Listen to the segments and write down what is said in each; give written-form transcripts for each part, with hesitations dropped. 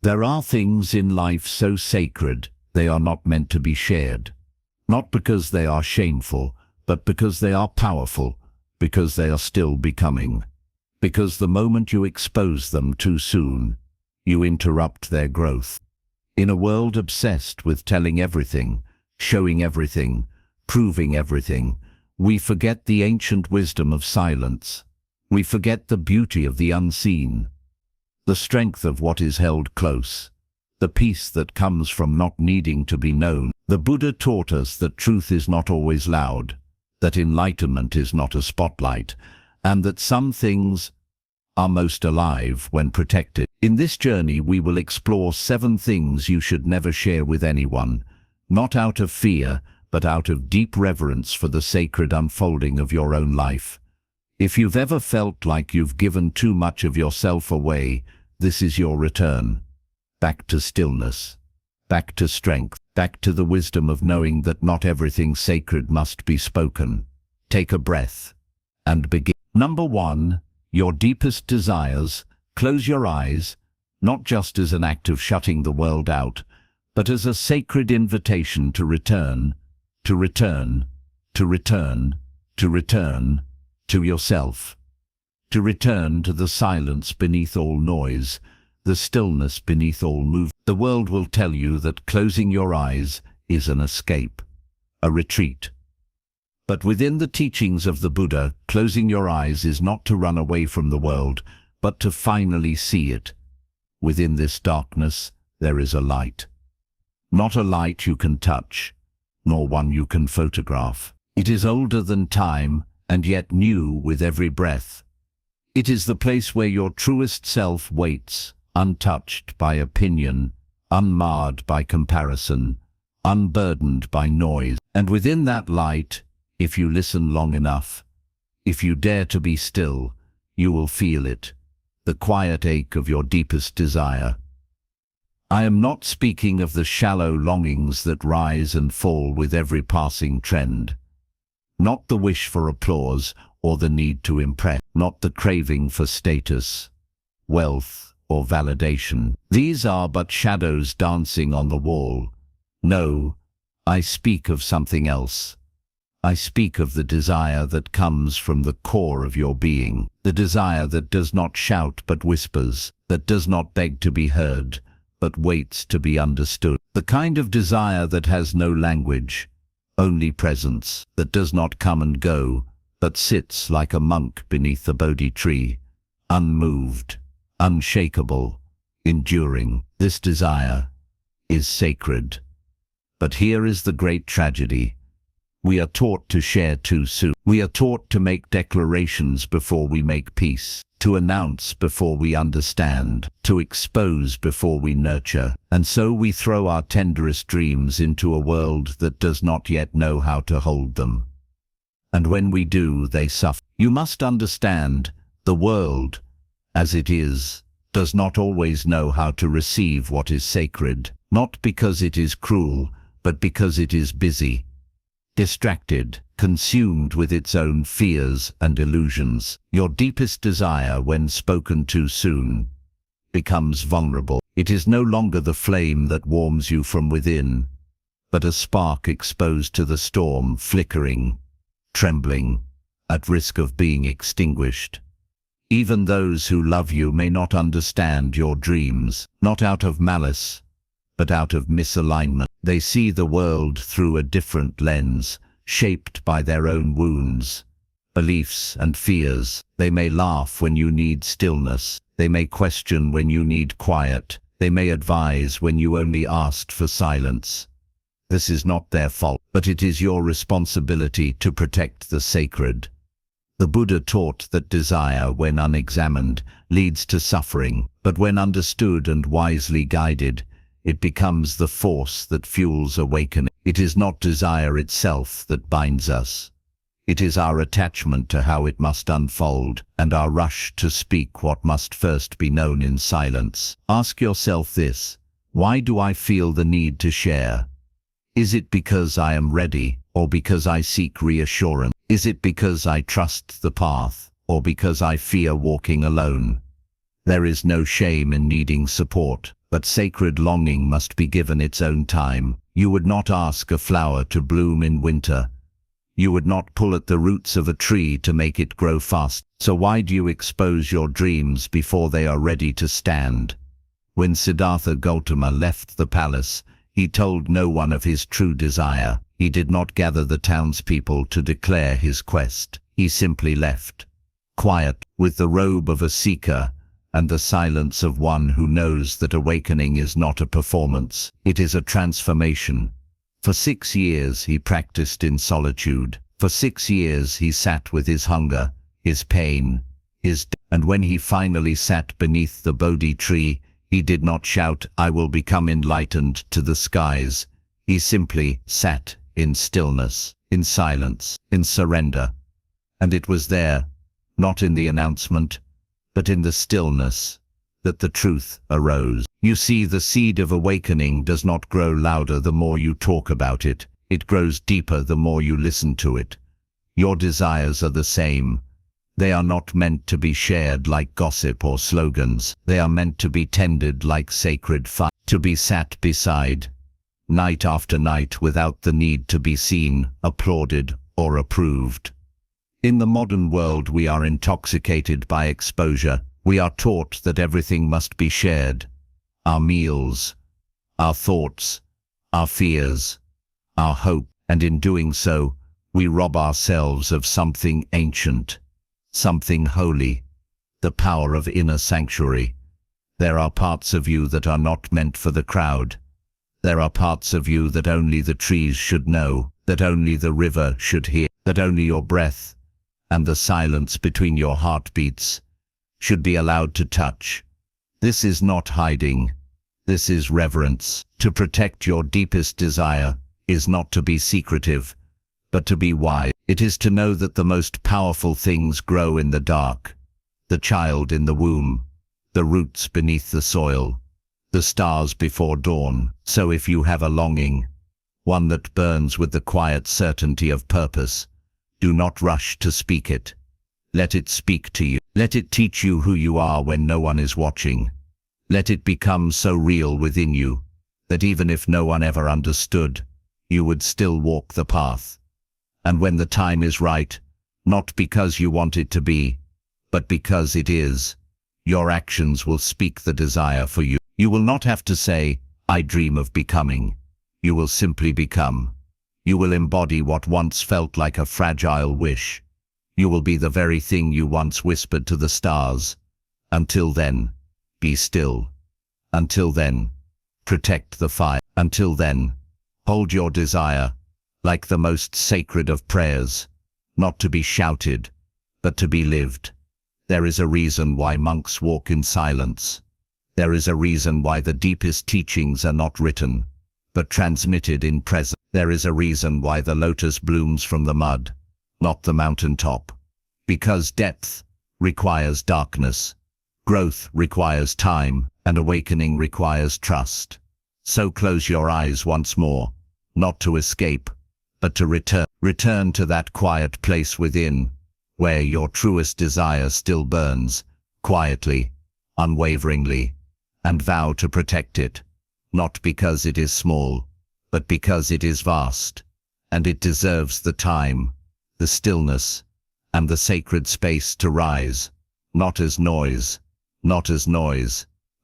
There are things in life so sacred, they are not meant to be shared. Not because they are shameful, but because they are powerful, because they are still becoming. Because the moment you expose them too soon, you interrupt their growth. In a world obsessed with telling everything, showing everything, proving everything, we forget the ancient wisdom of silence. We forget the beauty of the unseen, the strength of what is held close, the peace that comes from not needing to be known. The Buddha taught us that truth is not always loud, that enlightenment is not a spotlight, and that some things are most alive when protected. In this journey we will explore 7 things you should never share with anyone, not out of fear, but out of deep reverence for the sacred unfolding of your own life. If you've ever felt like you've given too much of yourself away, this is your return. Back to stillness, back to strength, back to the wisdom of knowing that not everything sacred must be spoken. Take a breath and begin. Number 1, your deepest desires. Close your eyes, not just as an act of shutting the world out, but as a sacred invitation to return, to return, to return, to return to yourself, to return to the silence beneath all noise, the stillness beneath all movement. The world will tell you that closing your eyes is an escape, a retreat. But within the teachings of the Buddha, closing your eyes is not to run away from the world, but to finally see it. Within this darkness, there is a light. Not a light you can touch, nor one you can photograph. It is older than time, and yet new with every breath. It is the place where your truest self waits, untouched by opinion, unmarred by comparison, unburdened by noise. And within that light, if you listen long enough, if you dare to be still, you will feel it, the quiet ache of your deepest desire. I am not speaking of the shallow longings that rise and fall with every passing trend. Not the wish for applause or the need to impress, not the craving for status, wealth, or validation. These are but shadows dancing on the wall. No, I speak of something else. I speak of the desire that comes from the core of your being, the desire that does not shout but whispers, that does not beg to be heard, but waits to be understood. The kind of desire that has no language, only presence, that does not come and go, but sits like a monk beneath the Bodhi tree, unmoved, unshakable, enduring. This desire is sacred. But here is the great tragedy. We are taught to share too soon. We are taught to make declarations before we make peace, to announce before we understand, to expose before we nurture. And so we throw our tenderest dreams into a world that does not yet know how to hold them. And when we do, they suffer. You must understand, the world, as it is, does not always know how to receive what is sacred, not because it is cruel, but because it is busy, distracted, consumed with its own fears and illusions. Your deepest desire, when spoken too soon, becomes vulnerable. It is no longer the flame that warms you from within, but a spark exposed to the storm, flickering, trembling, at risk of being extinguished. Even those who love you may not understand your dreams, not out of malice, but out of misalignment. They see the world through a different lens, shaped by their own wounds, beliefs and fears. They may laugh when you need stillness. They may question when you need quiet. They may advise when you only asked for silence. This is not their fault, but it is your responsibility to protect the sacred. The Buddha taught that desire, when unexamined, leads to suffering, but when understood and wisely guided, it becomes the force that fuels awakening. It is not desire itself that binds us. It is our attachment to how it must unfold, and our rush to speak what must first be known in silence. Ask yourself this: why do I feel the need to share? Is it because I am ready, or because I seek reassurance? Is it because I trust the path, or because I fear walking alone? There is no shame in needing support, But sacred longing must be given its own time. You would not ask a flower to bloom in winter. You would not pull at the roots of a tree to make it grow fast. So why do you expose your dreams before they are ready to stand? When Siddhartha Gautama left the palace, he told no one of his true desire. He did not gather the townspeople to declare his quest. He simply left, quiet, with the robe of a seeker and the silence of one who knows that awakening is not a performance, it is a transformation. For 6 years he practiced in solitude. For 6 years he sat with his hunger, his pain, and when he finally sat beneath the Bodhi tree, he did not shout, "I will become enlightened," to the skies. He simply sat in stillness, in silence, in surrender. And it was there, not in the announcement, but in the stillness, that the truth arose. You see, the seed of awakening does not grow louder the more you talk about it. It grows deeper the more you listen to it. Your desires are the same. They are not meant to be shared like gossip or slogans. They are meant to be tended like sacred fire, to be sat beside, night after night, without the need to be seen, applauded, or approved. In the modern world we are intoxicated by exposure. We are taught that everything must be shared. Our meals, our thoughts, our fears, our hope, and in doing so, we rob ourselves of something ancient, something holy, the power of inner sanctuary. There are parts of you that are not meant for the crowd. There are parts of you that only the trees should know, that only the river should hear, that only your breath and the silence between your heartbeats should be allowed to touch. This is not hiding. This is reverence. To protect your deepest desire is not to be secretive, but to be wise. It is to know that the most powerful things grow in the dark. The child in the womb, the roots beneath the soil, the stars before dawn. So if you have a longing, one that burns with the quiet certainty of purpose, do not rush to speak it. Let it speak to you. Let it teach you who you are when no one is watching. Let it become so real within you that even if no one ever understood, you would still walk the path. And when the time is right, not because you want it to be, but because it is, your actions will speak the desire for you. You will not have to say, "I dream of becoming." You will simply become. You will embody what once felt like a fragile wish. You will be the very thing you once whispered to the stars. Until then, be still. Until then, protect the fire. Until then, hold your desire like the most sacred of prayers, not to be shouted, but to be lived. There is a reason why monks walk in silence. There is a reason why the deepest teachings are not written, but transmitted in presence. There is a reason why the lotus blooms from the mud, not the mountaintop. Because depth requires darkness, growth requires time, and awakening requires trust. So close your eyes once more, not to escape, but to return. Return to that quiet place within, where your truest desire still burns, quietly, unwaveringly, and vow to protect it, not because it is small, but because it is vast, and it deserves the time, the stillness, and the sacred space to rise, not as noise,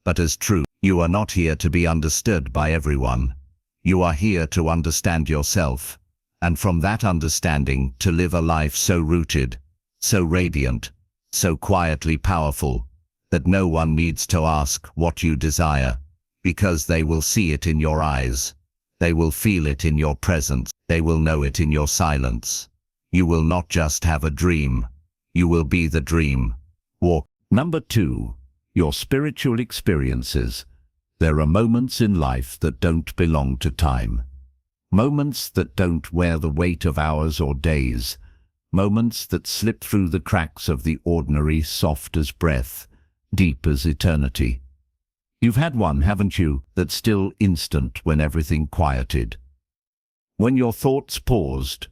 but as truth. You are not here to be understood by everyone. You are here to understand yourself, and from that understanding to live a life so rooted, so radiant, so quietly powerful, that no one needs to ask what you desire, because they will see it in your eyes. They will feel it in your presence. They will know it in your silence. You will not just have a dream. You will be the dream. Walk. Number 2. Your spiritual experiences. There are moments in life that don't belong to time. Moments that don't wear the weight of hours or days. Moments that slip through the cracks of the ordinary, soft as breath, deep as eternity. You've had one, haven't you, that's still instant when everything quieted? When your thoughts paused?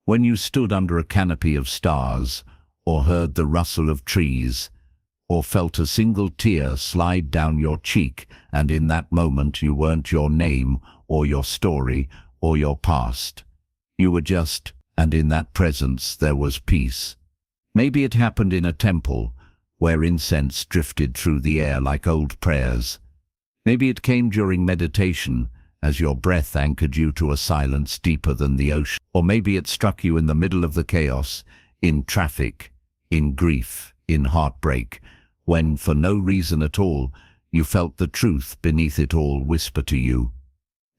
When you stood under a canopy of stars, or heard the rustle of trees, or felt a single tear slide down your cheek, and in that moment you weren't your name or your story or your past. You were just, and in that presence there was peace. Maybe it happened in a temple, where incense drifted through the air like old prayers. Maybe it came during meditation, as your breath anchored you to a silence deeper than the ocean. Or maybe it struck you in the middle of the chaos, in traffic, in grief, in heartbreak, when, for no reason at all, you felt the truth beneath it all whisper to you.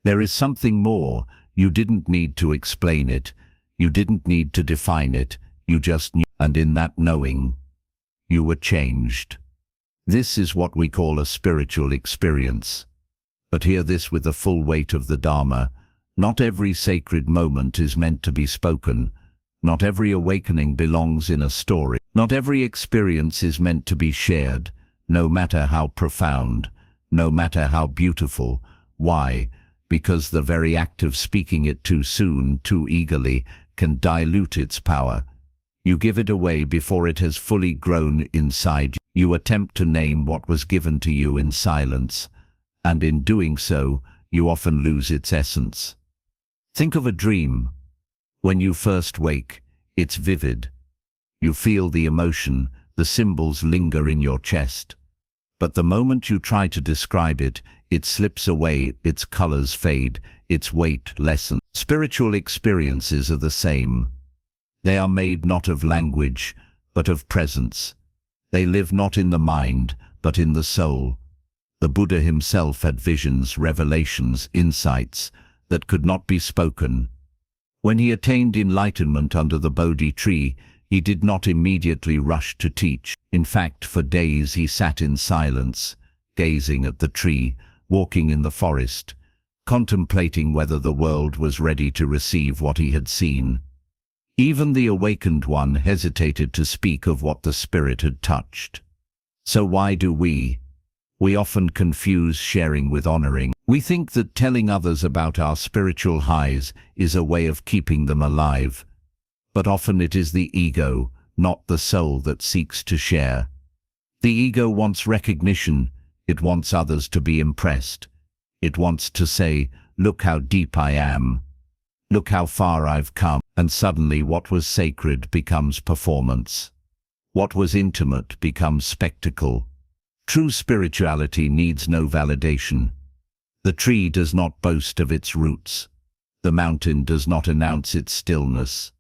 There is something more. You didn't need to explain it. You didn't need to define it. You just knew. And in that knowing, you were changed. This is what we call a spiritual experience. But hear this with the full weight of the Dharma. Not every sacred moment is meant to be spoken. Not every awakening belongs in a story. Not every experience is meant to be shared, no matter how profound, no matter how beautiful. Why? Because the very act of speaking it too soon, too eagerly, can dilute its power. You give it away before it has fully grown inside you. You attempt to name what was given to you in silence, and in doing so, you often lose its essence. Think of a dream. When you first wake, it's vivid. You feel the emotion, the symbols linger in your chest. But the moment you try to describe it, it slips away, its colors fade, its weight lessens. Spiritual experiences are the same. They are made not of language, but of presence. They live not in the mind, but in the soul. The Buddha himself had visions, revelations, insights that could not be spoken. When he attained enlightenment under the Bodhi tree, he did not immediately rush to teach. In fact, for days he sat in silence, gazing at the tree, walking in the forest, contemplating whether the world was ready to receive what he had seen. Even the awakened one hesitated to speak of what the spirit had touched. So why do we? We often confuse sharing with honoring. We think that telling others about our spiritual highs is a way of keeping them alive. But often it is the ego, not the soul, that seeks to share. The ego wants recognition. It wants others to be impressed. It wants to say, "Look how deep I am. Look how far I've come." And suddenly what was sacred becomes performance. What was intimate becomes spectacle. True spirituality needs no validation. The tree does not boast of its roots. The mountain does not announce its stillness.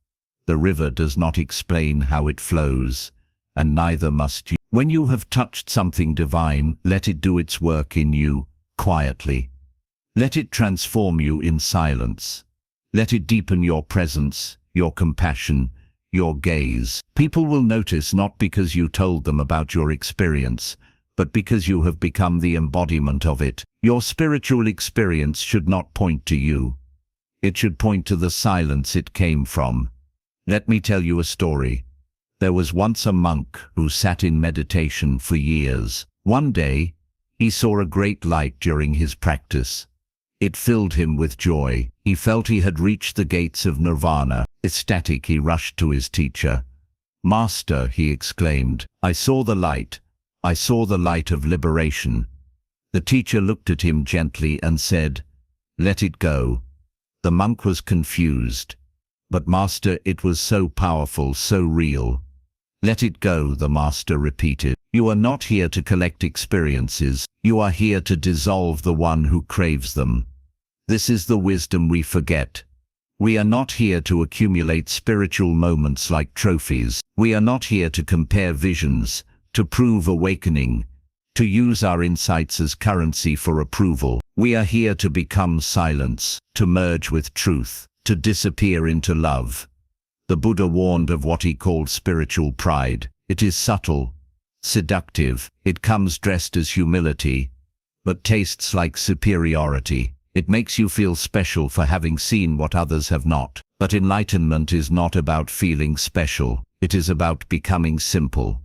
The river does not explain how it flows, and neither must you. When you have touched something divine, let it do its work in you, quietly. Let it transform you in silence. Let it deepen your presence, your compassion, your gaze. People will notice not because you told them about your experience, but because you have become the embodiment of it. Your spiritual experience should not point to you. It should point to the silence it came from. Let me tell you a story. There was once a monk who sat in meditation for years. One day, he saw a great light during his practice. It filled him with joy. He felt he had reached the gates of nirvana. Ecstatic, he rushed to his teacher. "Master," he exclaimed, "I saw the light. I saw the light of liberation." The teacher looked at him gently and said, "Let it go." The monk was confused. "But master, it was so powerful, so real." "Let it go," the master repeated. "You are not here to collect experiences. You are here to dissolve the one who craves them." This is the wisdom we forget. We are not here to accumulate spiritual moments like trophies. We are not here to compare visions, to prove awakening, to use our insights as currency for approval. We are here to become silence, to merge with truth, to disappear into love. The Buddha warned of what he called spiritual pride. It is subtle, seductive. It comes dressed as humility, but tastes like superiority. It makes you feel special for having seen what others have not. But enlightenment is not about feeling special. It is about becoming simple.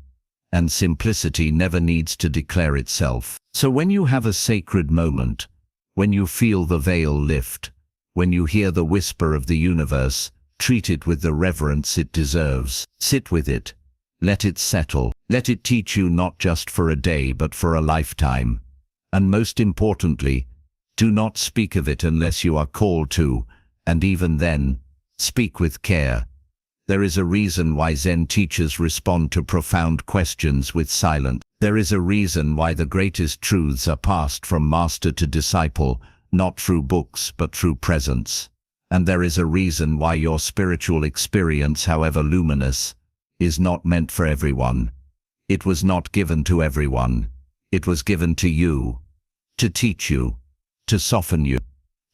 And simplicity never needs to declare itself. So when you have a sacred moment, when you feel the veil lift, when you hear the whisper of the universe, treat it with the reverence it deserves. Sit with it. Let it settle. Let it teach you not just for a day but for a lifetime. And most importantly, do not speak of it unless you are called to, and even then, speak with care. There is a reason why Zen teachers respond to profound questions with silence. There is a reason why the greatest truths are passed from master to disciple, not through books but through presence. And there is a reason why your spiritual experience, however luminous, is not meant for everyone. It was not given to everyone. It was given to you, to teach you, to soften you,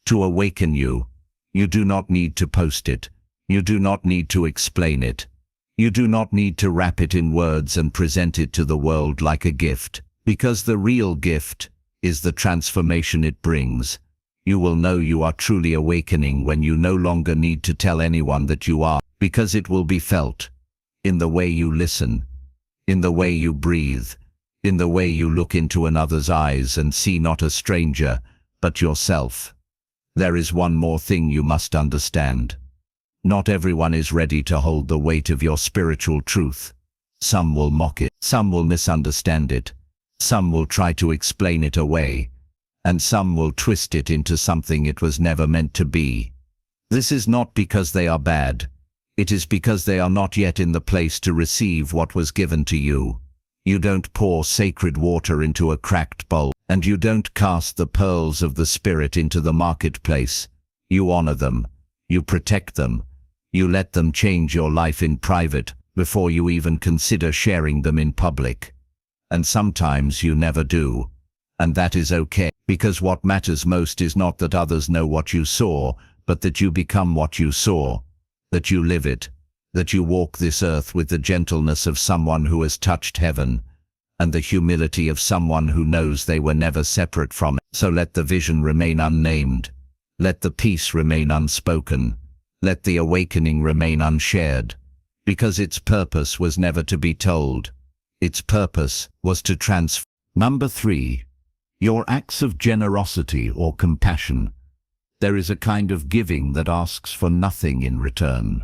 to awaken you. You do not need to post it. You do not need to explain it. You do not need to wrap it in words and present it to the world like a gift, because the real gift is the transformation it brings. You will know you are truly awakening when you no longer need to tell anyone that you are, because it will be felt in the way you listen, in the way you breathe, in the way you look into another's eyes and see not a stranger, but yourself. There is one more thing you must understand. Not everyone is ready to hold the weight of your spiritual truth. Some will mock it, some will misunderstand it, some will try to explain it away, and some will twist it into something it was never meant to be. This is not because they are bad. It is because they are not yet in the place to receive what was given to you. You don't pour sacred water into a cracked bowl, and you don't cast the pearls of the Spirit into the marketplace. You honor them. You protect them. You let them change your life in private before you even consider sharing them in public. And sometimes you never do. And that is okay, because what matters most is not that others know what you saw, but that you become what you saw. That you live it, that you walk this earth with the gentleness of someone who has touched heaven, and the humility of someone who knows they were never separate from it. So let the vision remain unnamed, let the peace remain unspoken, let the awakening remain unshared, because its purpose was never to be told. Its purpose was to transform. Number 3. Your acts of generosity or compassion. There is a kind of giving that asks for nothing in return.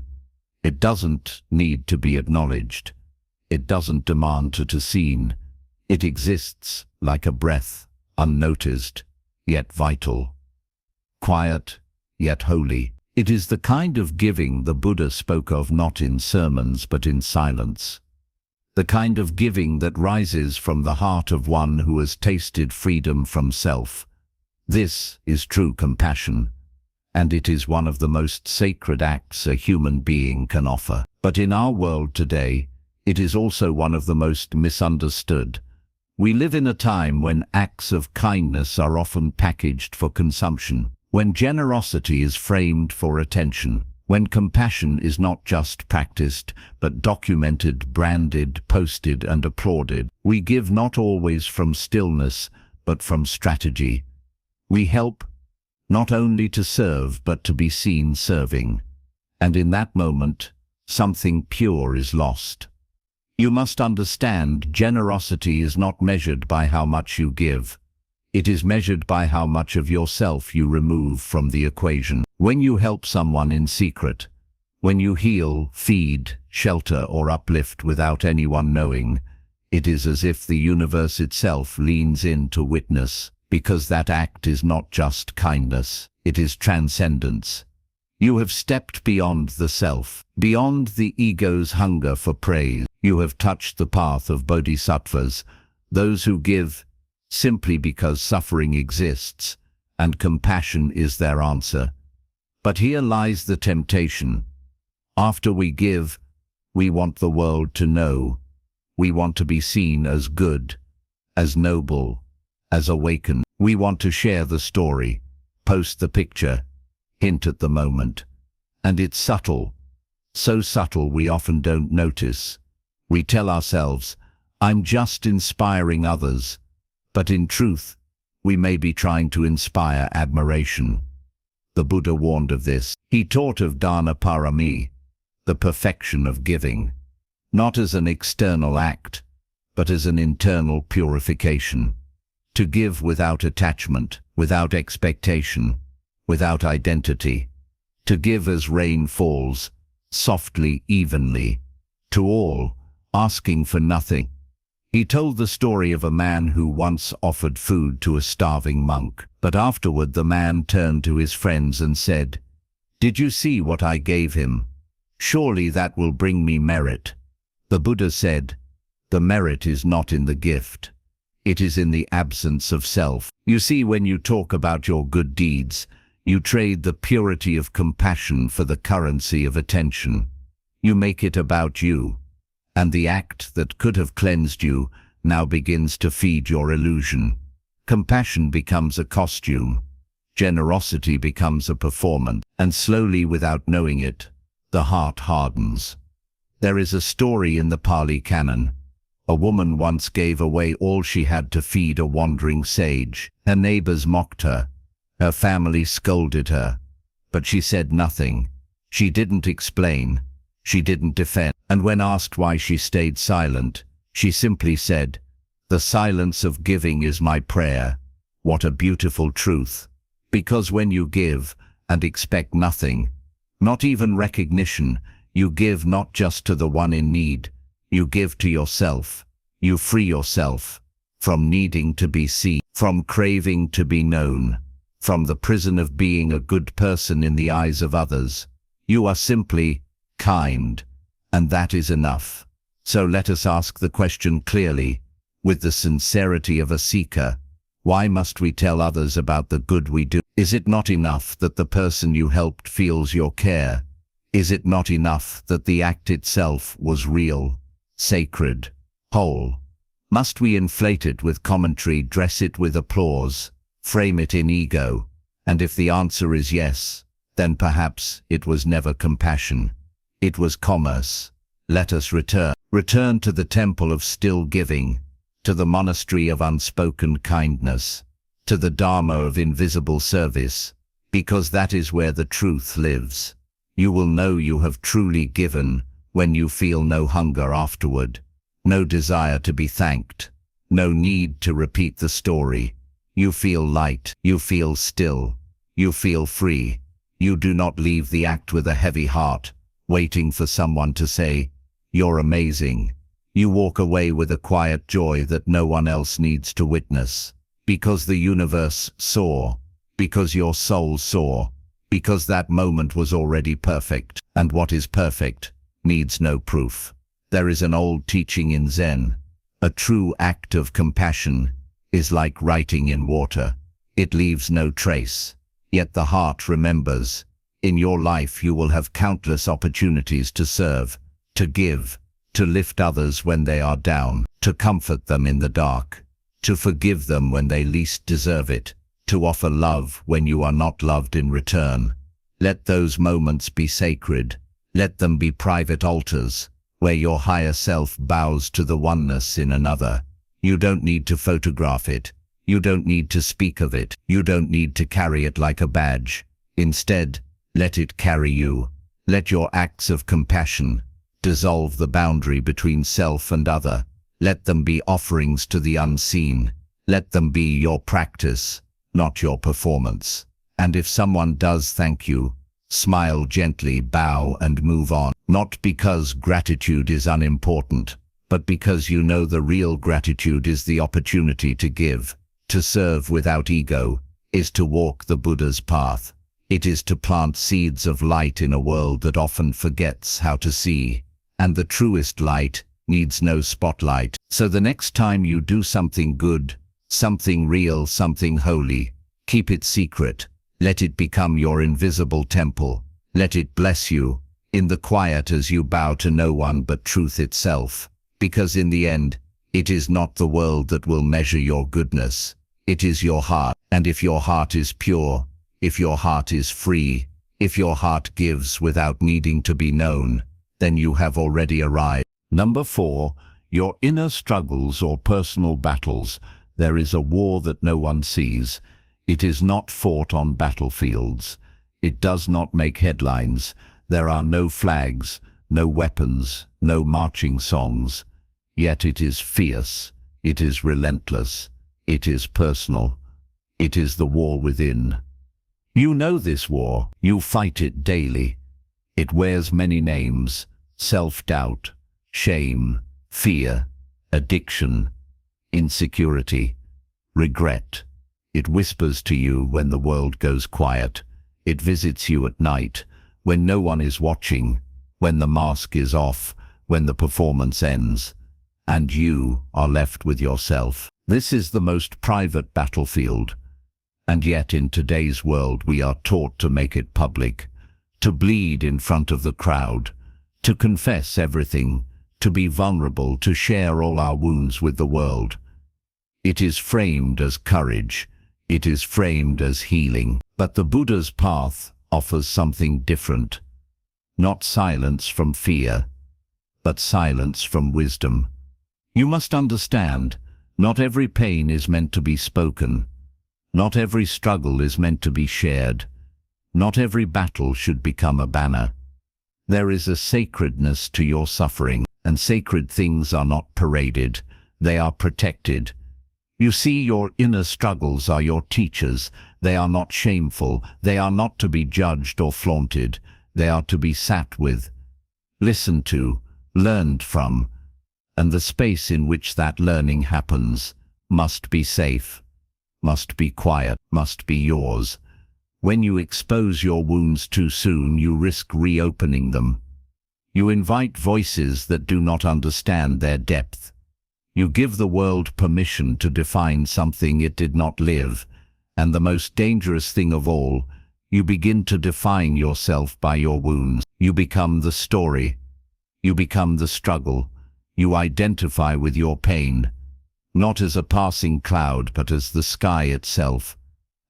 It doesn't need to be acknowledged. It doesn't demand to be seen. It exists like a breath, unnoticed, yet vital. Quiet, yet holy. It is the kind of giving the Buddha spoke of not in sermons but in silence. The kind of giving that rises from the heart of one who has tasted freedom from self. This is true compassion, and it is one of the most sacred acts a human being can offer. But in our world today, it is also one of the most misunderstood. We live in a time when acts of kindness are often packaged for consumption, when generosity is framed for attention, when compassion is not just practiced, but documented, branded, posted, and applauded. We give not always from stillness, but from strategy. We help not only to serve, but to be seen serving. And in that moment, something pure is lost. You must understand, generosity is not measured by how much you give. It is measured by how much of yourself you remove from the equation. When you help someone in secret, when you heal, feed, shelter, or uplift without anyone knowing, it is as if the universe itself leans in to witness. Because that act is not just kindness, it is transcendence. You have stepped beyond the self, beyond the ego's hunger for praise. You have touched the path of bodhisattvas, those who give simply because suffering exists, and compassion is their answer. But here lies the temptation. After we give, we want the world to know. We want to be seen as good, as noble, as awakened. We want to share the story, post the picture, hint at the moment. And it's subtle, so subtle we often don't notice. We tell ourselves, I'm just inspiring others, but in truth, we may be trying to inspire admiration. The Buddha warned of this. He taught of dana parami, the perfection of giving, not as an external act, but as an internal purification. To give without attachment, without expectation, without identity. To give as rain falls, softly, evenly, to all, asking for nothing. He told the story of a man who once offered food to a starving monk, but afterward the man turned to his friends and said, "Did you see what I gave him? Surely that will bring me merit." The Buddha said, "The merit is not in the gift. It is in the absence of self." You see, when you talk about your good deeds, you trade the purity of compassion for the currency of attention. You make it about you, and the act that could have cleansed you now begins to feed your illusion. Compassion becomes a costume. Generosity becomes a performance, and slowly, without knowing it, the heart hardens. There is a story in the Pali Canon. A woman once gave away all she had to feed a wandering sage. Her neighbors mocked her. Her family scolded her. But she said nothing. She didn't explain. She didn't defend. And when asked why she stayed silent, she simply said, "The silence of giving is my prayer." What a beautiful truth. Because when you give and expect nothing, not even recognition, you give not just to the one in need, you give to yourself. You free yourself from needing to be seen, from craving to be known, from the prison of being a good person in the eyes of others. You are simply kind, and that is enough. So let us ask the question clearly, with the sincerity of a seeker. Why must we tell others about the good we do? Is it not enough that the person you helped feels your care? Is it not enough that the act itself was real, sacred, whole? Must we inflate it with commentary, dress it with applause, frame it in ego? And if the answer is yes, then perhaps it was never compassion. It was commerce. Let us return to the temple of still giving, to the monastery of unspoken kindness, to the Dharma of invisible service, because that is where the truth lives. You will know you have truly given when you feel no hunger afterward, no desire to be thanked, no need to repeat the story. You feel light, you feel still, you feel free. You do not leave the act with a heavy heart, waiting for someone to say, "You're amazing." You walk away with a quiet joy that no one else needs to witness, because the universe saw, because your soul saw, because that moment was already perfect, and what is perfect needs no proof. There is an old teaching in Zen. A true act of compassion is like writing in water. It leaves no trace, yet the heart remembers. In your life you will have countless opportunities to serve, to give, to lift others when they are down, to comfort them in the dark, to forgive them when they least deserve it, to offer love when you are not loved in return. Let those moments be sacred. Let them be private altars, where your higher self bows to the oneness in another. You don't need to photograph it. You don't need to speak of it. You don't need to carry it like a badge. Instead, let it carry you. Let your acts of compassion dissolve the boundary between self and other. Let them be offerings to the unseen. Let them be your practice, not your performance. And if someone does thank you, smile gently, bow and move on. Not because gratitude is unimportant, but because you know the real gratitude is the opportunity to give, to serve without ego, is to walk the Buddha's path. It is to plant seeds of light in a world that often forgets how to see. And the truest light needs no spotlight. So the next time you do something good, something real, something holy, keep it secret. Let it become your invisible temple. Let it bless you in the quiet as you bow to no one but truth itself. Because in the end, it is not the world that will measure your goodness. It is your heart. And if your heart is pure, if your heart is free, if your heart gives without needing to be known, then you have already arrived. Number 4, your inner struggles or personal battles. There is a war that no one sees. It is not fought on battlefields. It does not make headlines. There are no flags, no weapons, no marching songs. Yet it is fierce. It is relentless. It is personal. It is the war within. You know this war. You fight it daily. It wears many names: self-doubt, shame, fear, addiction, insecurity, regret. It whispers to you when the world goes quiet. It visits you at night, when no one is watching, when the mask is off, when the performance ends, and you are left with yourself. This is the most private battlefield, and yet in today's world we are taught to make it public, to bleed in front of the crowd, to confess everything, to be vulnerable, to share all our wounds with the world. It is framed as courage. It is framed as healing. But the Buddha's path offers something different. Not silence from fear, but silence from wisdom. You must understand, not every pain is meant to be spoken. Not every struggle is meant to be shared. Not every battle should become a banner. There is a sacredness to your suffering, and sacred things are not paraded. They are protected. You see, your inner struggles are your teachers. They are not shameful. They are not to be judged or flaunted. They are to be sat with, listened to, learned from, and the space in which that learning happens must be safe, must be quiet, must be yours. When you expose your wounds too soon, you risk reopening them. You invite voices that do not understand their depth. You give the world permission to define something it did not live, and the most dangerous thing of all, you begin to define yourself by your wounds. You become the story. You become the struggle. You identify with your pain, not as a passing cloud, but as the sky itself.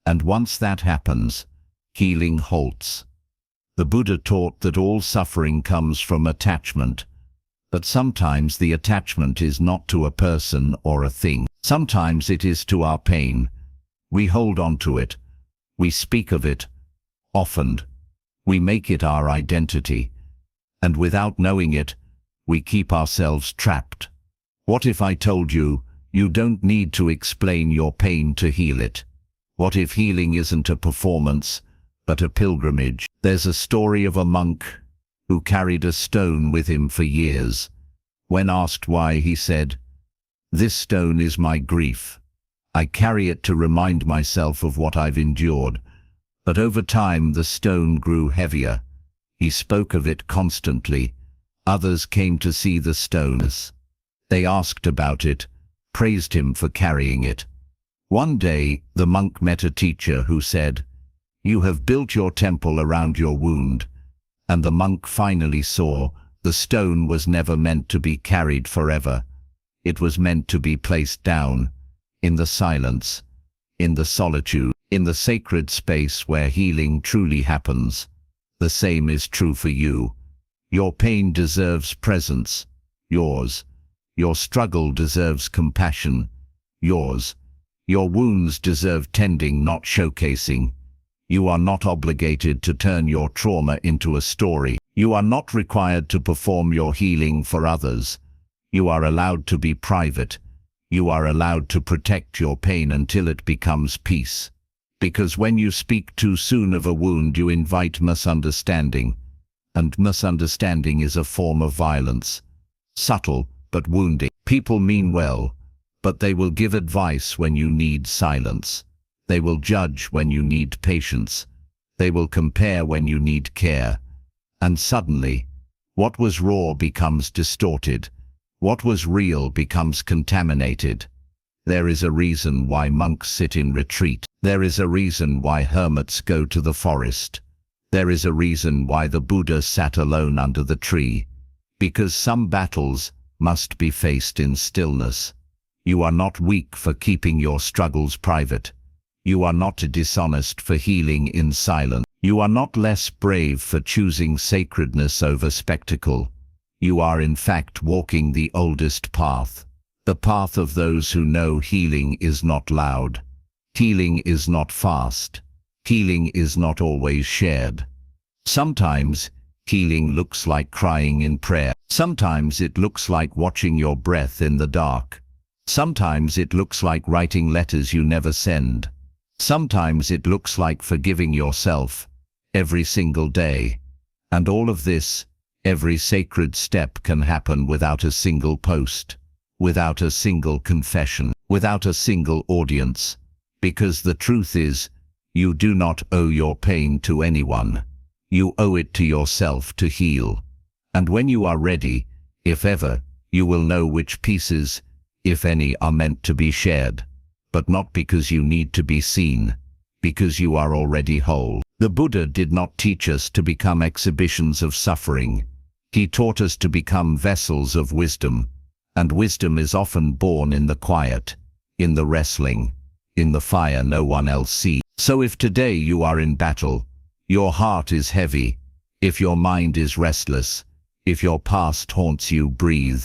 And once that happens, healing halts. The Buddha taught that all suffering comes from attachment. But sometimes the attachment is not to a person or a thing. Sometimes it is to our pain. We hold on to it. We speak of it. Often, we make it our identity. And without knowing it, we keep ourselves trapped. What if I told you, you don't need to explain your pain to heal it? What if healing isn't a performance, but a pilgrimage? There's a story of a monk who carried a stone with him for years. When asked why, he said, "This stone is my grief. I carry it to remind myself of what I've endured." But over time the stone grew heavier. He spoke of it constantly. Others came to see the stones. They asked about it, praised him for carrying it. One day the monk met a teacher who said, "You have built your temple around your wound." And the monk finally saw the stone was never meant to be carried forever. It was meant to be placed down, in the silence, in the solitude, in the sacred space where healing truly happens. The same is true for you. Your pain deserves presence, yours. Your struggle deserves compassion, yours. Your wounds deserve tending, not showcasing. You are not obligated to turn your trauma into a story. You are not required to perform your healing for others. You are allowed to be private. You are allowed to protect your pain until it becomes peace. Because when you speak too soon of a wound, you invite misunderstanding. And misunderstanding is a form of violence. Subtle, but wounding. People mean well, but they will give advice when you need silence. They will judge when you need patience. They will compare when you need care. And suddenly, what was raw becomes distorted. What was real becomes contaminated. There is a reason why monks sit in retreat. There is a reason why hermits go to the forest. There is a reason why the Buddha sat alone under the tree. Because some battles must be faced in stillness. You are not weak for keeping your struggles private. You are not dishonest for healing in silence. You are not less brave for choosing sacredness over spectacle. You are in fact walking the oldest path. The path of those who know healing is not loud. Healing is not fast. Healing is not always shared. Sometimes healing looks like crying in prayer. Sometimes it looks like watching your breath in the dark. Sometimes it looks like writing letters you never send. Sometimes it looks like forgiving yourself every single day. And all of this, every sacred step, can happen without a single post, without a single confession, without a single audience. Because the truth is, you do not owe your pain to anyone. You owe it to yourself to heal. And when you are ready, if ever, you will know which pieces, if any, are meant to be shared. But not because you need to be seen, because you are already whole. The Buddha did not teach us to become exhibitions of suffering. He taught us to become vessels of wisdom, and wisdom is often born in the quiet, in the wrestling, in the fire no one else sees. So if today you are in battle, your heart is heavy, if your mind is restless, if your past haunts you, breathe.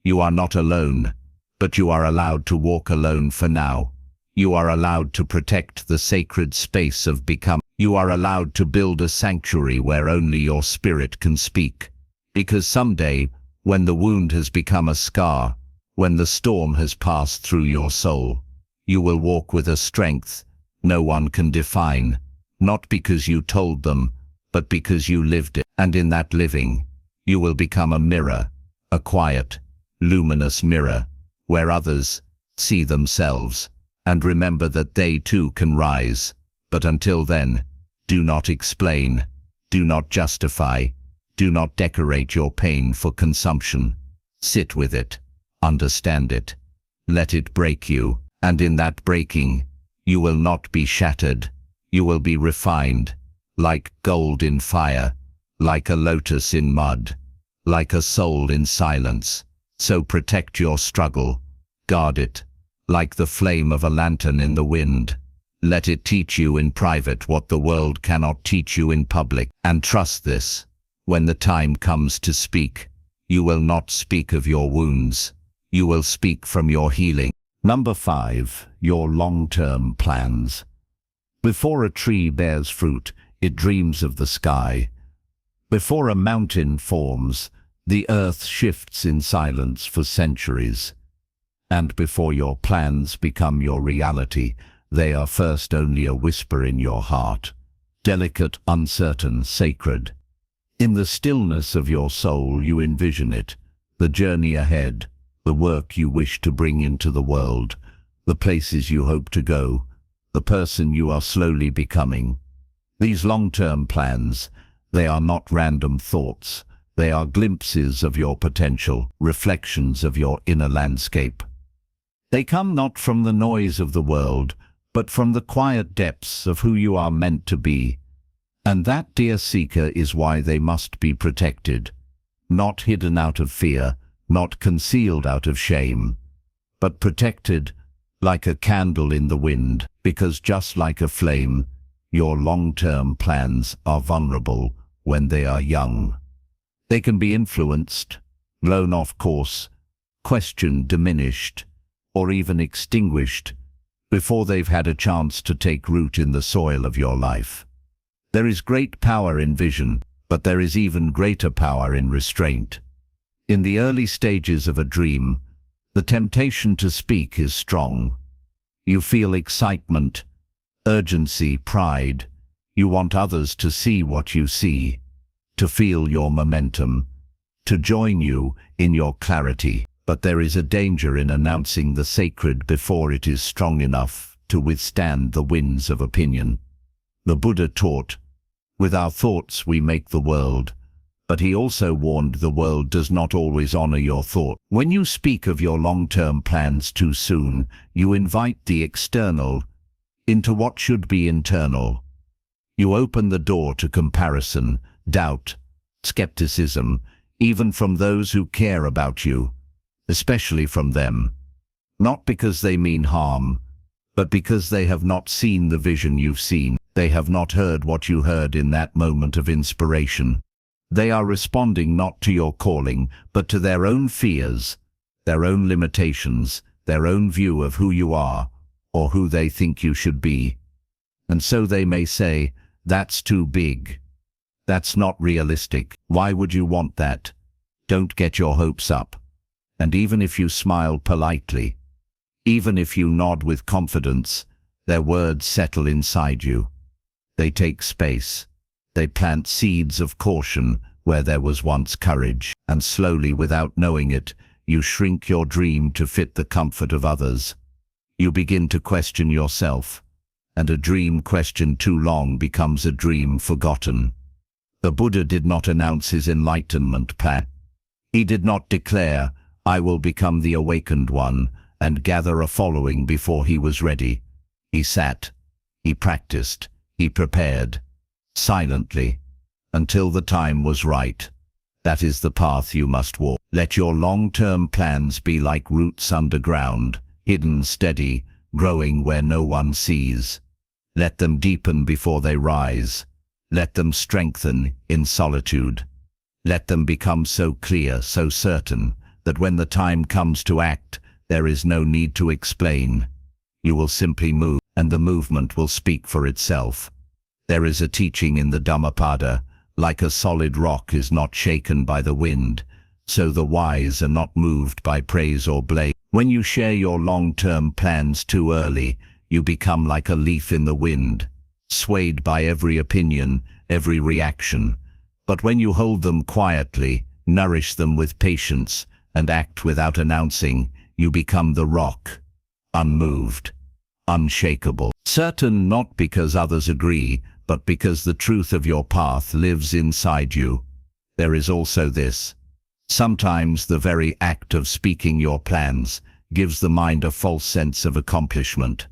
You are not alone, but you are allowed to walk alone for now. You are allowed to protect the sacred space of becoming. You are allowed to build a sanctuary where only your spirit can speak. Because someday, when the wound has become a scar, when the storm has passed through your soul, you will walk with a strength no one can define, not because you told them, but because you lived it. And in that living, you will become a mirror, a quiet, luminous mirror, where others see themselves, and remember that they too can rise. But until then, do not explain, do not justify, do not decorate your pain for consumption. Sit with it, understand it, let it break you, and in that breaking, you will not be shattered, you will be refined, like gold in fire, like a lotus in mud, like a soul in silence. So protect your struggle, guard it, like the flame of a lantern in the wind. Let it teach you in private what the world cannot teach you in public. And trust this, when the time comes to speak, you will not speak of your wounds, you will speak from your healing. Number 5, your long-term plans. Before a tree bears fruit, it dreams of the sky. Before a mountain forms, the earth shifts in silence for centuries. And before your plans become your reality, they are first only a whisper in your heart, delicate, uncertain, sacred. In the stillness of your soul you envision it, the journey ahead, the work you wish to bring into the world, the places you hope to go, the person you are slowly becoming. These long-term plans, they are not random thoughts, they are glimpses of your potential, reflections of your inner landscape. They come not from the noise of the world, but from the quiet depths of who you are meant to be. And that, dear seeker, is why they must be protected, not hidden out of fear, not concealed out of shame, but protected like a candle in the wind, because just like a flame, your long-term plans are vulnerable when they are young. They can be influenced, blown off course, questioned, diminished, or even extinguished before they've had a chance to take root in the soil of your life. There is great power in vision, but there is even greater power in restraint. In the early stages of a dream, the temptation to speak is strong. You feel excitement, urgency, pride. You want others to see what you see, to feel your momentum, to join you in your clarity. But there is a danger in announcing the sacred before it is strong enough to withstand the winds of opinion. The Buddha taught, "With our thoughts we make the world." But he also warned the world does not always honor your thought. When you speak of your long-term plans too soon, you invite the external into what should be internal. You open the door to comparison, doubt, skepticism, even from those who care about you, especially from them. Not because they mean harm, but because they have not seen the vision you've seen. They have not heard what you heard in that moment of inspiration. They are responding not to your calling, but to their own fears, their own limitations, their own view of who you are, or who they think you should be. And so they may say, "That's too big. That's not realistic. Why would you want that?" Don't get your hopes up. And even if you smile politely, even if you nod with confidence, their words settle inside you. They take space. They plant seeds of caution where there was once courage, and slowly, without knowing it, you shrink your dream to fit the comfort of others. You begin to question yourself, and a dream questioned too long becomes a dream forgotten. The Buddha did not announce his enlightenment plan. He did not declare, "I will become the awakened one," and gather a following before he was ready. He sat, he practiced, he prepared, silently, until the time was right. That is the path you must walk. Let your long-term plans be like roots underground, hidden, steady, growing where no one sees. Let them deepen before they rise. Let them strengthen in solitude. Let them become so clear, so certain, that when the time comes to act, there is no need to explain. You will simply move, and the movement will speak for itself. There is a teaching in the Dhammapada, like a solid rock is not shaken by the wind, so the wise are not moved by praise or blame. When you share your long-term plans too early, you become like a leaf in the wind, swayed by every opinion, every reaction. But when you hold them quietly, nourish them with patience, and act without announcing, you become the rock, unmoved, unshakable. Certain not because others agree, but because the truth of your path lives inside you. There is also this. Sometimes the very act of speaking your plans gives the mind a false sense of accomplishment.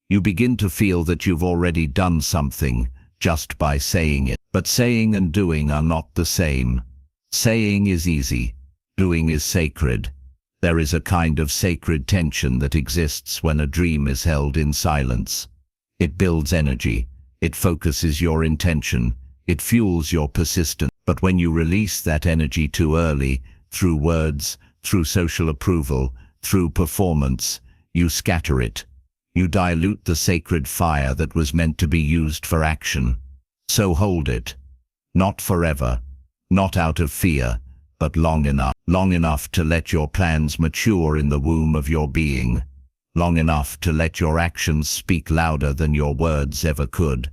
You begin to feel that you've already done something just by saying it. But saying and doing are not the same. Saying is easy. Doing is sacred. There is a kind of sacred tension that exists when a dream is held in silence. It builds energy. It focuses your intention. It fuels your persistence. But when you release that energy too early, through words, through social approval, through performance, you scatter it. You dilute the sacred fire that was meant to be used for action. So hold it. Not forever, not out of fear, but long enough to let your plans mature in the womb of your being, long enough to let your actions speak louder than your words ever could.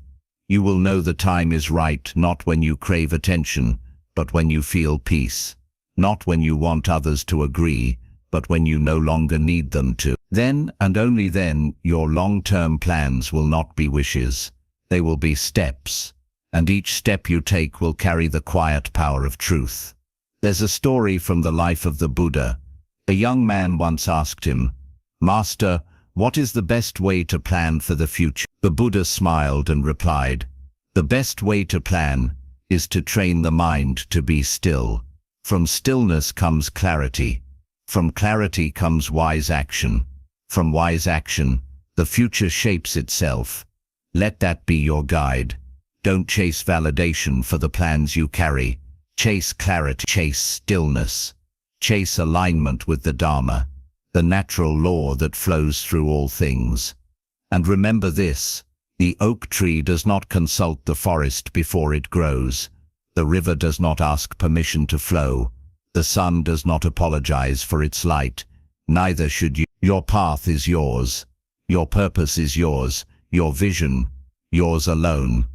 You will know the time is right, not when you crave attention, but when you feel peace. Not when you want others to agree, but when you no longer need them to. Then, and only then, your long-term plans will not be wishes. They will be steps, and each step you take will carry the quiet power of truth. There's a story from the life of the Buddha. A young man once asked him, "Master, what is the best way to plan for the future?" The Buddha smiled and replied, "The best way to plan is to train the mind to be still. From stillness comes clarity. From clarity comes wise action. From wise action, the future shapes itself. Let that be your guide. Don't chase validation for the plans you carry. Chase clarity, chase stillness. Chase alignment with the Dharma, the natural law that flows through all things. And remember this, the oak tree does not consult the forest before it grows. The river does not ask permission to flow. The sun does not apologize for its light. Neither should you. Your path is yours. Your purpose is yours. Your vision, yours alone.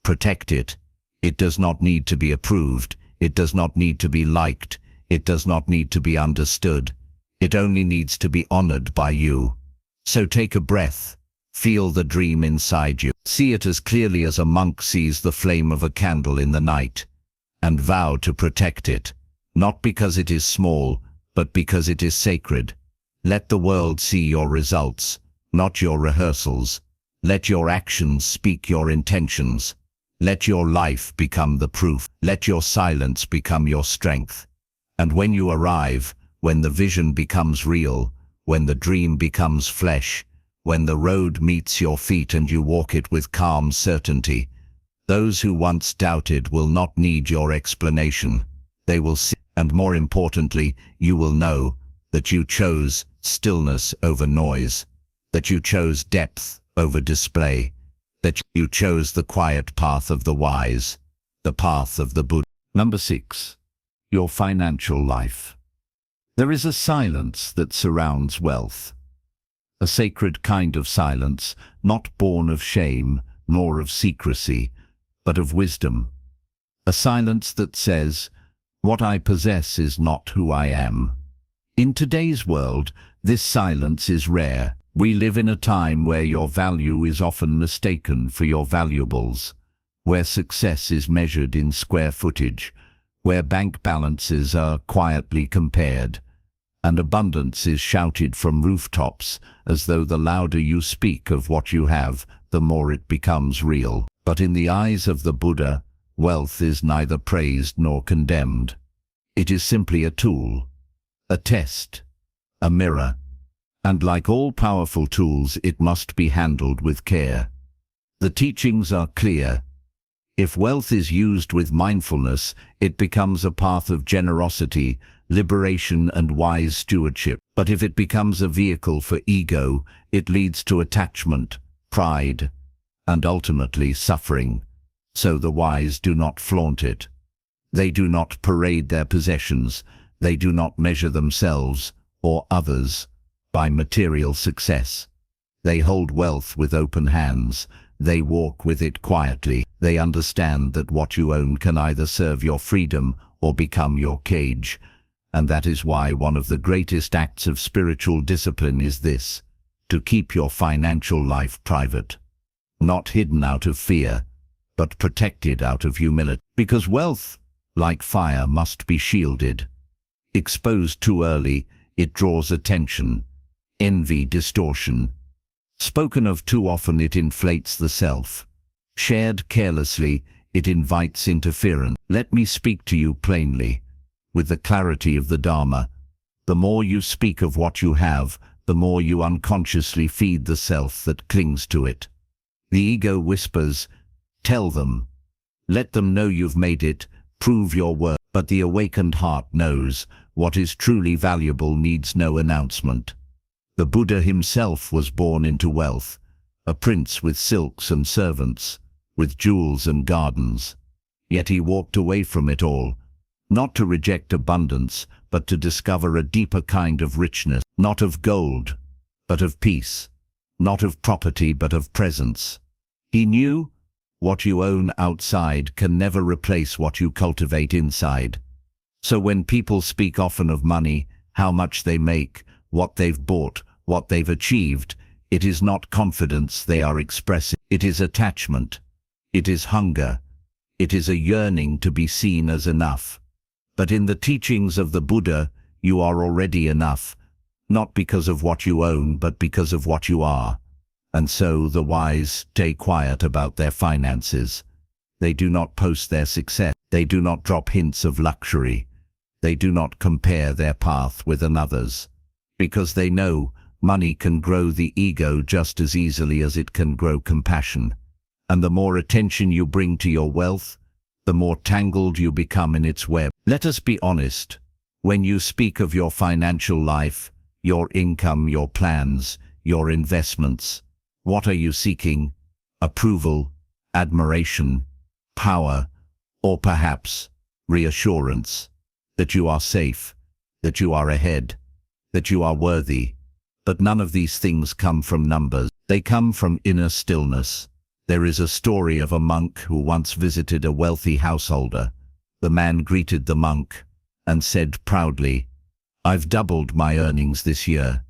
Protect it. It does not need to be approved. It does not need to be liked. It does not need to be understood. It only needs to be honored by you. So take a breath. Feel the dream inside you. See it as clearly as a monk sees the flame of a candle in the night, and vow to protect it, not because it is small, but because it is sacred. Let the world see your results, not your rehearsals. Let your actions speak your intentions. Let your life become the proof. Let your silence become your strength. And when you arrive, when the vision becomes real, when the dream becomes flesh, when the road meets your feet and you walk it with calm certainty, those who once doubted will not need your explanation. They will see, and more importantly, you will know that you chose stillness over noise, that you chose depth over display, that you chose the quiet path of the wise, the path of the Buddha. Number 6. Your financial life. There is a silence that surrounds wealth. A sacred kind of silence, not born of shame, nor of secrecy, but of wisdom. A silence that says, "What I possess is not who I am." In today's world, this silence is rare. We live in a time where your value is often mistaken for your valuables, where success is measured in square footage, where bank balances are quietly compared, and abundance is shouted from rooftops as though the louder you speak of what you have, the more it becomes real. But in the eyes of the Buddha, wealth is neither praised nor condemned. It is simply a tool, a test, a mirror, and like all powerful tools, it must be handled with care. The teachings are clear. If wealth is used with mindfulness, it becomes a path of generosity, liberation, and wise stewardship. But if it becomes a vehicle for ego, it leads to attachment, pride, and ultimately suffering. So the wise do not flaunt it. They do not parade their possessions. They do not measure themselves or others by material success. They hold wealth with open hands. They walk with it quietly. They understand that what you own can either serve your freedom or become your cage. And that is why one of the greatest acts of spiritual discipline is this: to keep your financial life private. Not hidden out of fear, but protected out of humility. Because wealth, like fire, must be shielded. Exposed too early, it draws attention, envy, distortion. Spoken of too often, it inflates the self. Shared carelessly, it invites interference. Let me speak to you plainly, with the clarity of the Dharma. The more you speak of what you have, the more you unconsciously feed the self that clings to it. The ego whispers, "Tell them. Let them know you've made it. Prove your worth." But the awakened heart knows what is truly valuable needs no announcement. The Buddha himself was born into wealth, a prince with silks and servants, with jewels and gardens. Yet he walked away from it all, not to reject abundance, but to discover a deeper kind of richness, not of gold, but of peace, not of property, but of presence. He knew what you own outside can never replace what you cultivate inside. So when people speak often of money, how much they make, what they've bought, what they've achieved, it is not confidence they are expressing. It is attachment. It is hunger. It is a yearning to be seen as enough. But in the teachings of the Buddha, you are already enough, not because of what you own, but because of what you are. And so the wise stay quiet about their finances. They do not post their success. They do not drop hints of luxury. They do not compare their path with another's. Because they know money can grow the ego just as easily as it can grow compassion. And the more attention you bring to your wealth, the more tangled you become in its web. Let us be honest. When you speak of your financial life, your income, your plans, your investments, what are you seeking? Approval, admiration, power, or perhaps reassurance that you are safe, that you are ahead, that you are worthy. But none of these things come from numbers. They come from inner stillness. There is a story of a monk who once visited a wealthy householder. The man greeted the monk and said proudly, "I've doubled my earnings this year.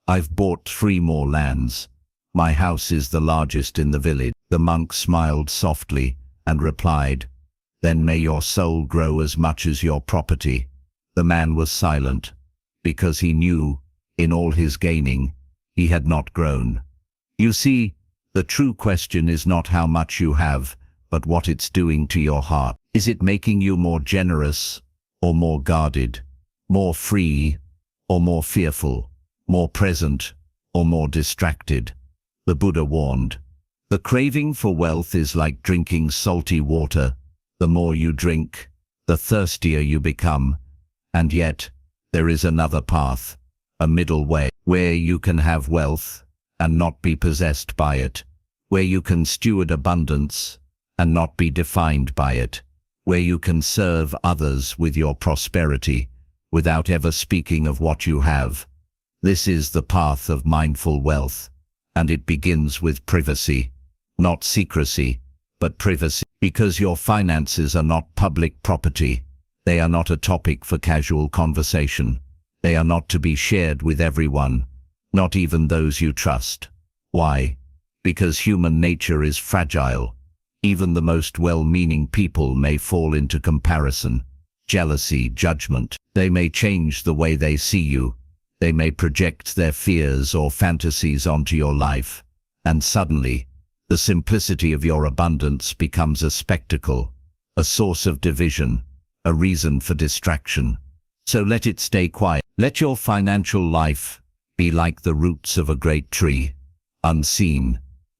I've bought 3 more lands. My house is the largest in the village." The monk smiled softly and replied, "Then may your soul grow as much as your property." The man was silent, because he knew, in all his gaining, he had not grown. You see, the true question is not how much you have, but what it's doing to your heart. Is it making you more generous, or more guarded, more free, or more fearful, more present, or more distracted? The Buddha warned, the craving for wealth is like drinking salty water. The more you drink, the thirstier you become. And yet, there is another path, a middle way, where you can have wealth and not be possessed by it, where you can steward abundance and not be defined by it, where you can serve others with your prosperity without ever speaking of what you have. This is the path of mindful wealth, and it begins with privacy, not secrecy, but privacy. Because your finances are not public property. They are not a topic for casual conversation. They are not to be shared with everyone, not even those you trust. Why? Because human nature is fragile. Even the most well-meaning people may fall into comparison, jealousy, judgment. They may change the way they see you. They may project their fears or fantasies onto your life. And suddenly, the simplicity of your abundance becomes a spectacle, a source of division, a reason for distraction. So let it stay quiet. Let your financial life be like the roots of a great tree, unseen,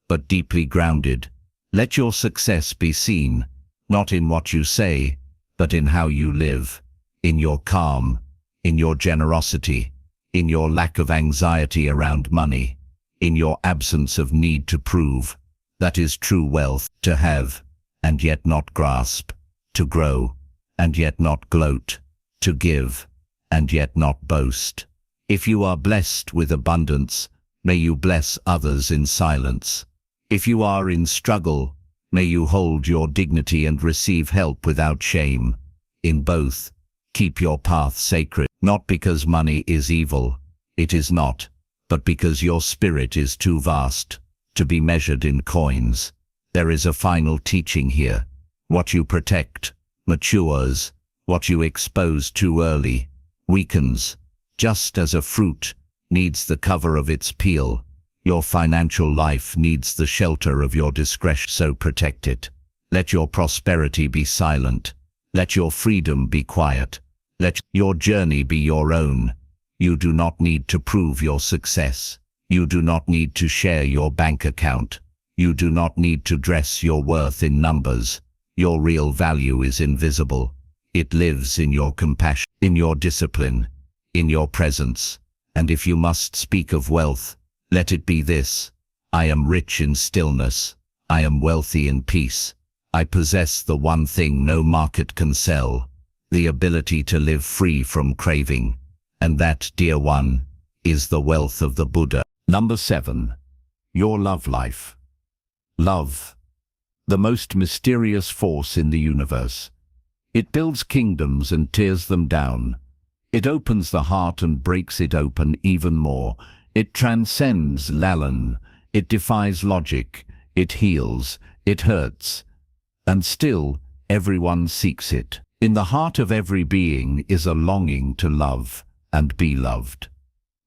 but deeply grounded. Let your success be seen, not in what you say, but in how you live, in your calm, in your generosity, in your lack of anxiety around money, in your absence of need to prove. That is true wealth, to have, and yet not grasp, to grow, and yet not gloat, to give, and yet not boast. If you are blessed with abundance, may you bless others in silence. If you are in struggle, may you hold your dignity and receive help without shame. In both, keep your path sacred, not because money is evil, it is not, but because your spirit is too vast to be measured in coins. There is a final teaching here. What you protect matures, what you expose too early weakens. Just as a fruit needs the cover of its peel, your financial life needs the shelter of your discretion, so protect it. Let your prosperity be silent. Let your freedom be quiet. Let your journey be your own. You do not need to prove your success. You do not need to share your bank account. You do not need to dress your worth in numbers. Your real value is invisible. It lives in your compassion, in your discipline, in your presence. And if you must speak of wealth, let it be this: I am rich in stillness. I am wealthy in peace. I possess the one thing no market can sell, the ability to live free from craving. And that, dear one, is the wealth of the Buddha. Number 7. Your love life. Love, the most mysterious force in the universe. It builds kingdoms and tears them down. It opens the heart and breaks it open even more. It transcends Lalan. It defies logic. It heals. It hurts. And still, everyone seeks it. In the heart of every being is a longing to love and be loved.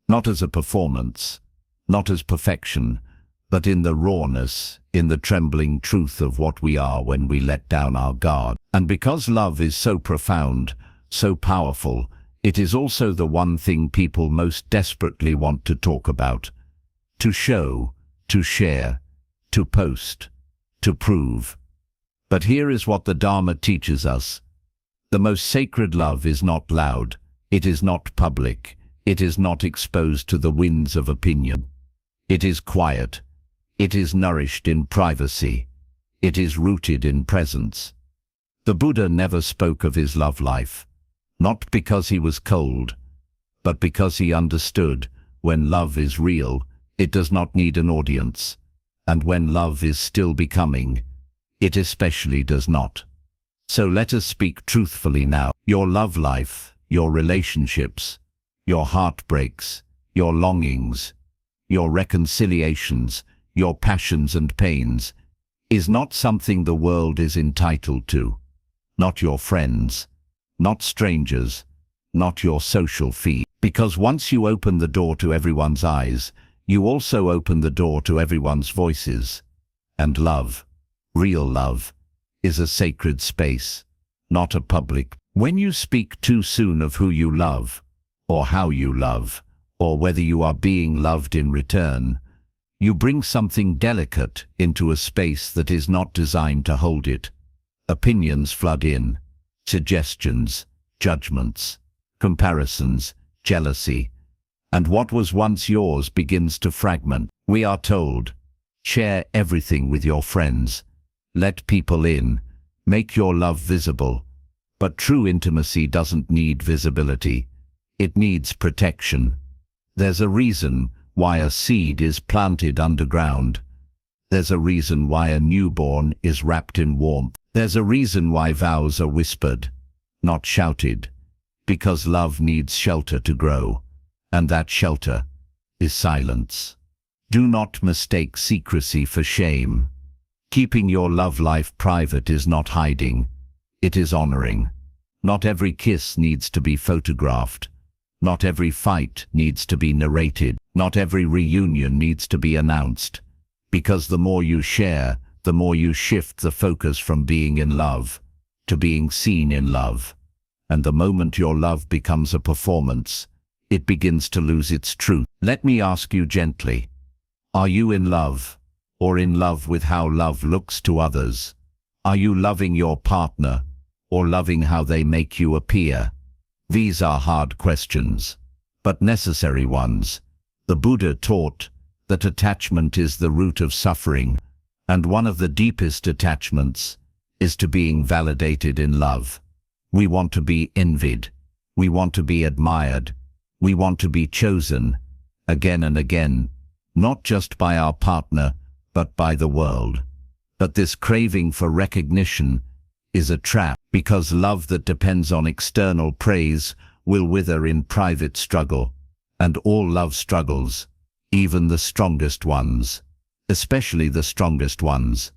Not as a performance, not as perfection, but in the rawness, in the trembling truth of what we are when we let down our guard. And because love is so profound, so powerful, it is also the one thing people most desperately want to talk about, to show, to share, to post, to prove. But here is what the Dharma teaches us. The most sacred love is not loud, it is not public, it is not exposed to the winds of opinion. It is quiet, it is nourished in privacy, it is rooted in presence. The Buddha never spoke of his love life, not because he was cold, but because he understood when love is real, it does not need an audience, and when love is still becoming, it especially does not. So let us speak truthfully now. Your love life, your relationships, your heartbreaks, your longings, your reconciliations, your passions and pains, is not something the world is entitled to. Not your friends, not strangers, not your social feed. Because once you open the door to everyone's eyes, you also open the door to everyone's voices. And love, real love, is a sacred space, not a public. When you speak too soon of who you love, or how you love, or whether you are being loved in return, you bring something delicate into a space that is not designed to hold it. Opinions flood in, suggestions, judgments, comparisons, jealousy, and what was once yours begins to fragment. We are told, share everything with your friends. Let people in, make your love visible. But true intimacy doesn't need visibility. It needs protection. There's a reason why a seed is planted underground. There's a reason why a newborn is wrapped in warmth. There's a reason why vows are whispered, not shouted. because love needs shelter to grow, and that shelter is silence. Do not mistake secrecy for shame. Keeping your love life private is not hiding, it is honoring. Not every kiss needs to be photographed. Not every fight needs to be narrated. Not every reunion needs to be announced. Because the more you share, the more you shift the focus from being in love to being seen in love. And the moment your love becomes a performance, it begins to lose its truth. Let me ask you gently, are you in love, or in love with how love looks to others? Are you loving your partner, or loving how they make you appear? These are hard questions, but necessary ones. The Buddha taught that attachment is the root of suffering, and one of the deepest attachments is to being validated in love. We want to be envied. We want to be admired. We want to be chosen again and again, not just by our partner, but by the world. But this craving for recognition is a trap, because love that depends on external praise will wither in private struggle. And all love struggles, even the strongest ones, especially the strongest ones.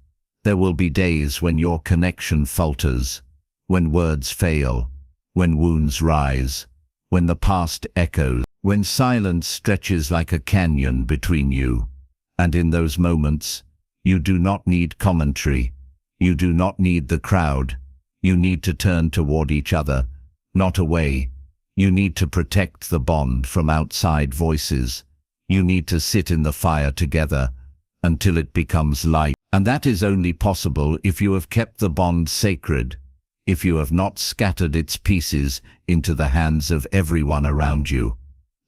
There will be days when your connection falters, when words fail, when wounds rise, when the past echoes, when silence stretches like a canyon between you. And in those moments, you do not need commentary. You do not need the crowd. You need to turn toward each other, not away. You need to protect the bond from outside voices. You need to sit in the fire together until it becomes light. And that is only possible if you have kept the bond sacred, if you have not scattered its pieces into the hands of everyone around you.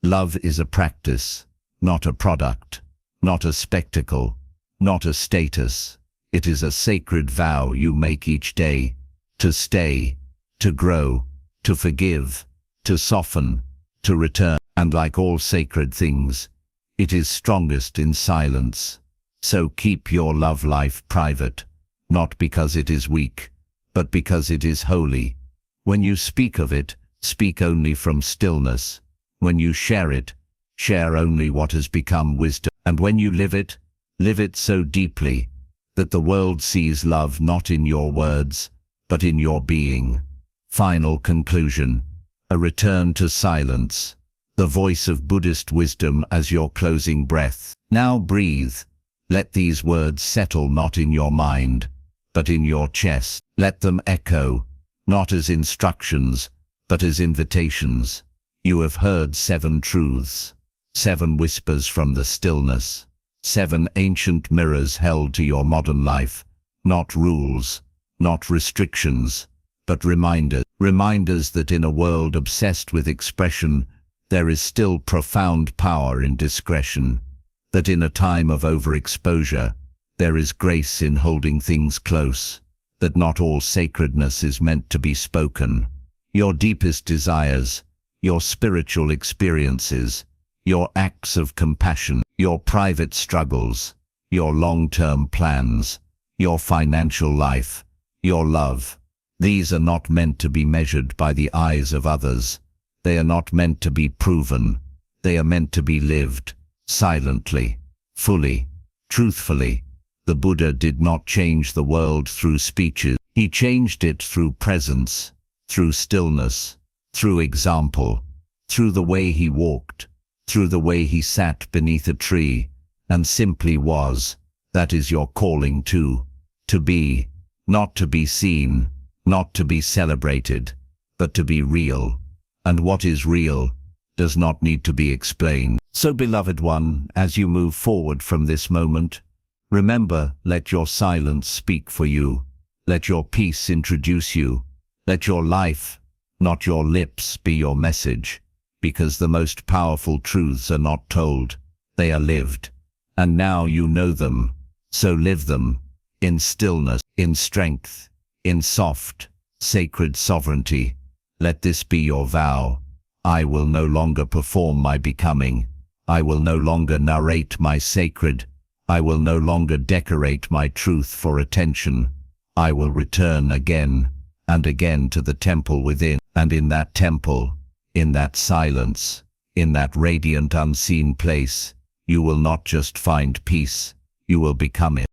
Love is a practice, not a product, not a spectacle, not a status. It is a sacred vow you make each day, to stay, to grow, to forgive, to soften, to return. And like all sacred things, it is strongest in silence. So keep your love life private, not because it is weak, but because it is holy. When you speak of it, speak only from stillness. When you share it, share only what has become wisdom. And when you live it so deeply that the world sees love not in your words, but in your being. Final conclusion, a return to silence, the voice of Buddhist wisdom as your closing breath. Now breathe. Let these words settle not in your mind, but in your chest. Let them echo, not as instructions, but as invitations. You have heard 7 truths, 7 whispers from the stillness, 7 ancient mirrors held to your modern life, not rules, not restrictions, but reminders. Reminders that in a world obsessed with expression, there is still profound power in discretion. That in a time of overexposure, there is grace in holding things close. That not all sacredness is meant to be spoken. Your deepest desires, your spiritual experiences, your acts of compassion, your private struggles, your long-term plans, your financial life, your love. These are not meant to be measured by the eyes of others. They are not meant to be proven. They are meant to be lived, silently, fully, truthfully. The Buddha did not change the world through speeches. He changed it through presence, through stillness, through example, through the way he walked, through the way he sat beneath a tree, and simply was. That is your calling too. To be, not to be seen, not to be celebrated, but to be real. And what is real does not need to be explained. So, beloved one, as you move forward from this moment, remember, let your silence speak for you. Let your peace introduce you. Let your life, not your lips, be your message. Because the most powerful truths are not told, they are lived. And now you know them, so live them, in stillness, in strength, in soft, sacred sovereignty. Let this be your vow. I will no longer perform my becoming. I will no longer narrate my sacred. I will no longer decorate my truth for attention. I will return again and again to the temple within. And in that temple, in that silence, in that radiant unseen place, you will not just find peace, you will become it.